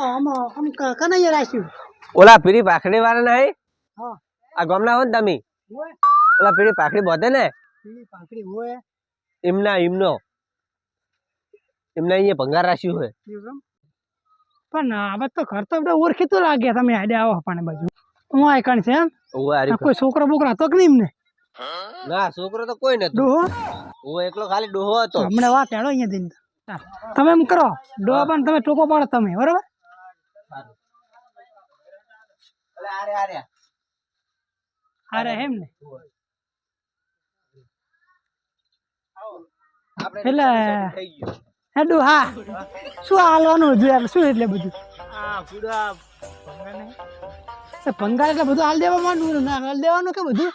આમ કનૈયા રાખ્યું ઓલા પીડી પાખડી વાળા નહીં હા આ ગામના હો ને તમે હોય ઓલા પીડી પાખડી બોધે ને પીળી પાંખડી હોય એમના અહીંયા ભંગાર રાખ્યું હોય પણ હવે તો ઘર તો બધા ઓળખીતું લાગે તમે આડે આવો પણ બાજુ હું આઈકણ છે એમ કોઈ છોકરો બોકરો હતો કે નહીં એમને ના છોકરો તો કોઈ નતો ડોહો હું એકલો ખાલી ડોહો હતો હમણાં વાત હેડો અહીંયા દિન તમે એમ કરો ડોહો પણ તમે ટોકો પાડો તમે બરોબર અરે એમ ને એટલે હે ડોહા શું હાલવાનું હતું યાર શું એટલે બધું ભંગાર એટલે બધું હાલ દેવા માંડવું ના હાલ દેવાનું કે બધું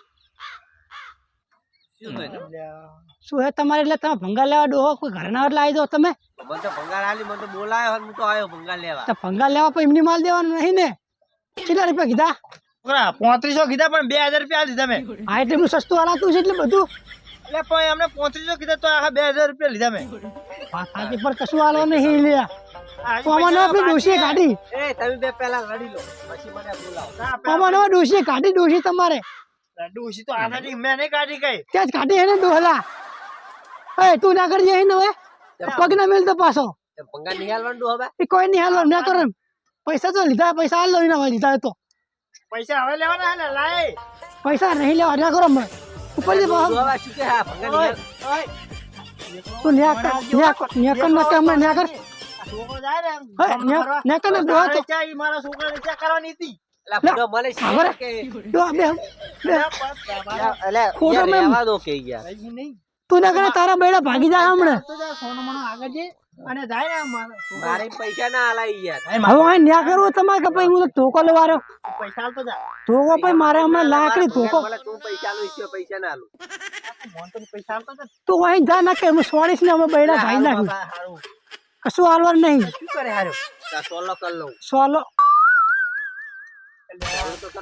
શું હે તમારે એટલે તમે ભંગાર લેવા ડોહો કોઈ ઘરના એટલે આવી દો તમે મને તો ભંગાર આલી મને તો બોલાયો હું તો આવ્યો ભંગાર લેવા ભંગાર લેવા પણ એમની માલ દેવાનું નહીં ને કેટલા રૂપિયા કીધા 3500 કીધા પણ 2000 રૂપિયા લીધા મેં હા એટલે હું સસ્તું હાલાતું છે એટલે બધું એટલે પણ અમને 3500 કીધા તો આખા 2000 રૂપિયા લીધા મેં પાછાથી પર કશું હાલવા નહીં લે અમારે આપણી ડોશી કાઢી એ તમે બે પહેલા લડી લો પછી મને બોલાવો અમારે ડોશી કાઢી ડોશી તમારે ડોશી તો આનાથી મેં નહીં કાઢી કઈ ત્યાં જ કાઢી હે ને ડોહલા એ તું ના કરજે ને હવે પગ ના મેલ તો પાછો ભંગાર નહીં હાલવાનું હવે એ કોઈ નહીં હાલવા ના કરો પૈસા તો લીધા પૈસા હાલ લો ના લીધા તો પૈસા હવે લેવાના હે ને લાય પૈસા નહીં લેવા ના કરો મેં ઉપર જે હવે શું કે હા ભંગાર નહીં તું ન્યા કર ના કે હમણાં ન્યા કર છોકરો જાય ને ન્યા કર ને ડોહા તો ઈ મારા છોકરાને ચેક કરવાની હતી એલા ફોટો મળે છે કે ડોહા બે એલા ફોટો મેં લેવા દો કે યાર નહીં તું ના કરે તારા બેડા ભાગી જાય હમણાં તો જા સોનો મનો આગળ જે અને જાય ને મારે પૈસા ના આલાઈ યાર હવે આ ન્યા કરવું તમારે કે પછી હું તો ધોકો લેવાનો પૈસા આલતો જા ધોકો પછી મારે હમણાં લાકડી ધોકો મને તું પૈસા લો ઈચ્છો પૈસા ના આલું મોન તો પૈસા આલતો જા તું અહીં જા ના કે હું સોડીશ ને અમે બેડા ભાઈ નાખ્યું હારું કશું હાલવાનું નહીં શું કરે હારું સોલો કર લઉં સોલો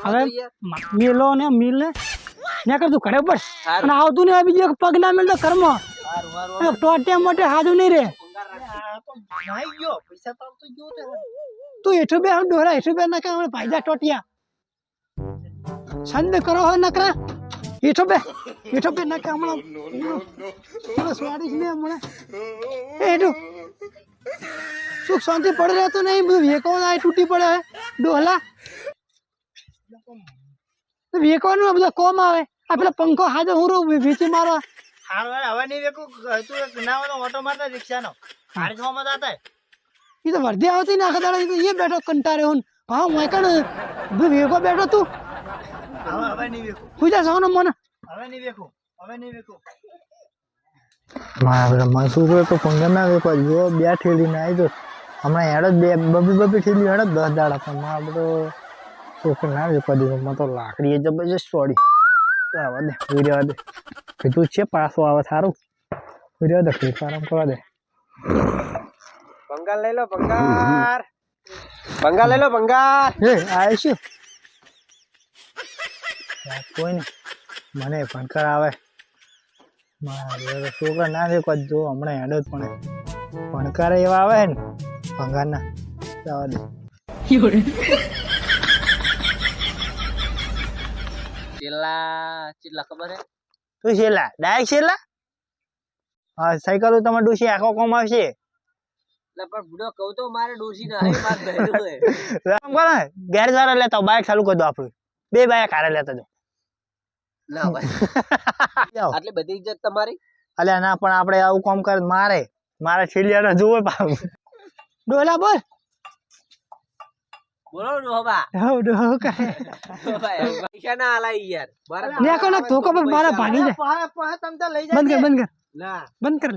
હવે મિલો ને મિલ ને ન્યા કર તું ઘરે બસ અને આવતું નહીં બીજો પગ ના મિલ તો ઘરમાં ટોટે મોટે હાજુ નહીં રે નાઈ ગયો પૈસા તો આવતો ગયો તે તું એઠું બે હું ડોરા એઠું બે ના કે હમણાં ભાઈજા ટોટિયા છંદ કરો હો નકરા એઠું બે ના કે હમણાં સ્વાડીશ ને હમણાં એઠું સુખ શાંતિ પડી રહેતો નહીં બધું વેકવાનું આ તૂટી પડે ડોહલા વેકવાનું બધા કોમ આવે આ પેલા પંખો હાજર હું રહું વેચી મારવા હારું હવે નહીં વેકું તું ના હોય તો ઓટો મારતા રિક્ષાનો હારી જોવામાં જાતા એ તો વર્ધી આવતી ને આખા દાડા એ બેઠો કંટારે હું હા હું કણ વેકો બેઠો તું હવે નહીં વેકું પૂજા સવાનો મને હવે નહીં વેકું મારા છોકરો તો પંગર ના વેકવા જો બે ઠેલી ને આવી જો હમણાં હેડો જ બબી ઠેલી હેડો 10 દાડા પણ મારા બધો છોકરો ના વેકવા દીધો મને તો લાકડી જબરજસ્ત છોડી આવા દે ઉર્યા દે કીધું છે પાછો આવે સારું ઉર્યા દે ખેત આરામ કરવા દે ભંગાર લઈ લો ભંગાર લઈ લો ભંગાર એ આવે છે કોઈ નહીં મને ભણકાર આવે મારા છોકરા ના વેકવા જો હમણાં હેડો જ પણ ભણકાર એવા આવે ને ભંગારના જવા દે ચેલા ખબર હે તું છેલ્લા ડાયરેક્ટ છેલ્લા હા સાયકલ તમારે ડોસી આખો કોમ આવશે એટલે પણ બુડો કહું તો મારે ડોસી ના હે માર ગયડો હે કામ કરો ને ગેરેજ વાળા લેતા બાઇક ચાલુ કરી દો આપણે બે બાઇક હારે લેતા જો ના ભાઈ આટલી બધી ઇજ્જત તમારી અલ્યા ના પણ આપણે આવું કામ કરે મારે છેલ્લિયાને જોવે પાવ ડોલા બોલ બોલો ડોહા હો ડોહો કરે પૈસા ના આલાઈ યાર ન્યા કોને ધોકો પર મારા ભાગી જાય તમ તો લઈ બંધ કર ના બંધ કર